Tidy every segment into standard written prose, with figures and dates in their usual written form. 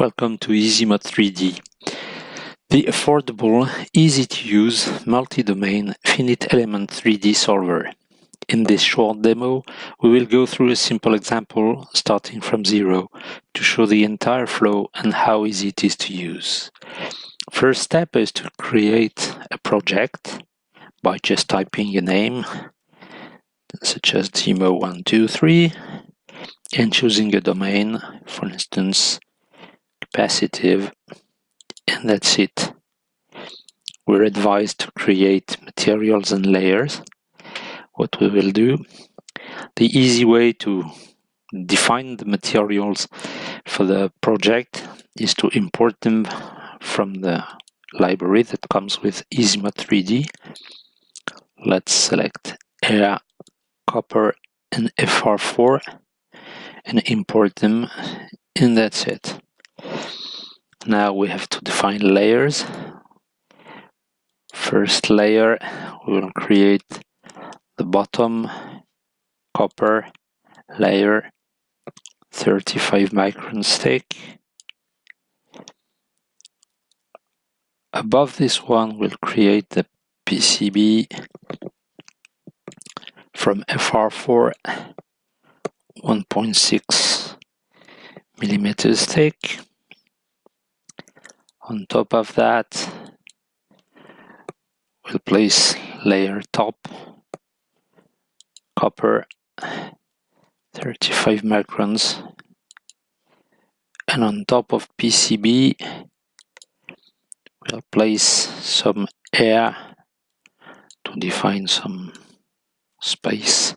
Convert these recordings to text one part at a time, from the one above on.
Welcome to EZMod3D, the affordable, easy-to-use, multi-domain, finite element 3D solver. In this short demo, we will go through a simple example starting from zero to show the entire flow and how easy it is to use. First step is to create a project by just typing a name, such as Demo123, and choosing a domain, for instance, capacitive, and that's it. We're advised to create materials and layers. What we will do, the easy way to define the materials for the project is to import them from the library that comes with EZMod3D. Let's select air, copper, and FR4 and import them, and that's it. Now we have to define layers. First layer, we will create the bottom copper layer, 35 microns thick. Above this one, we'll create the PCB from FR4, 1.6 millimeters thick. On top of that, we'll place layer top, copper, 35 microns, and on top of PCB, we'll place some air to define some space,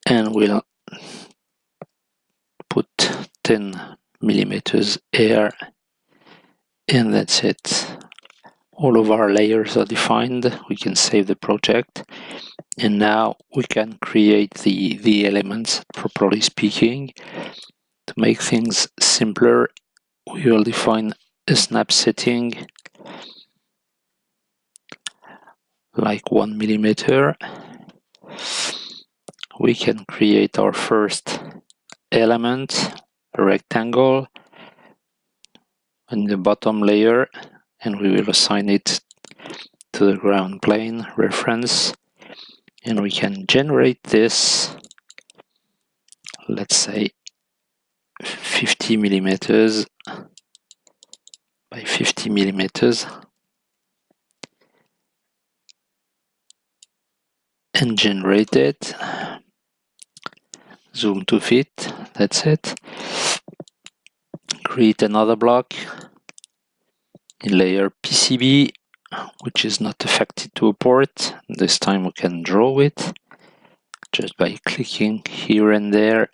and we'll put 10 millimeters air, and that's it. All of our layers are defined. We can save the project, and now we can create the elements, properly speaking. To make things simpler, we will define a snap setting like 1 millimeter. We can create our first element, a rectangle, in the bottom layer, and we will assign it to the ground plane reference, and we can generate this, let's say 50 millimeters by 50 millimeters, and generate it. Zoom to fit, that's it. Create another block in layer PCB, which is not affected to a port. This time we can draw it just by clicking here and there,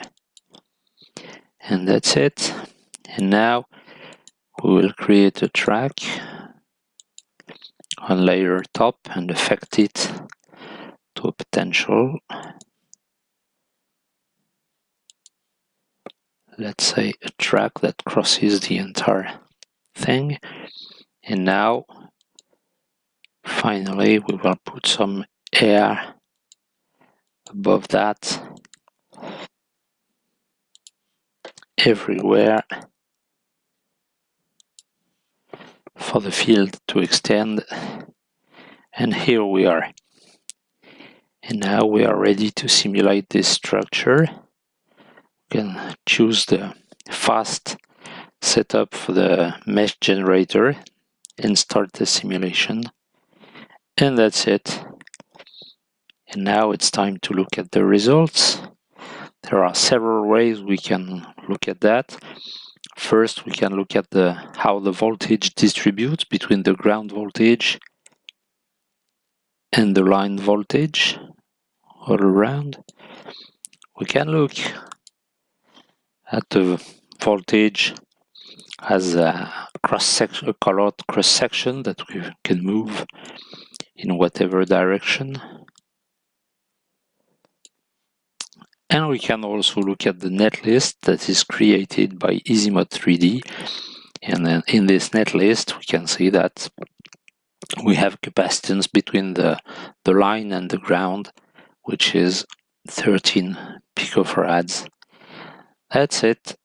and that's it. And now we will create a track on layer top and affect it to a potential. Let's say a track that crosses the entire thing. And now, finally, we will put some air above that, everywhere, for the field to extend. And here we are. And now we are ready to simulate this structure. We can choose the fast setup for the mesh generator and start the simulation, and that's it. And now it's time to look at the results. There are several ways we can look at that. First, we can look at how the voltage distributes between the ground voltage and the line voltage all around. We can look at the voltage as a cross-section, a colored cross-section that we can move in whatever direction. And we can also look at the netlist that is created by EZMod3D. And then in this netlist, we can see that we have capacitance between the line and the ground, which is 13 picofarads. That's it.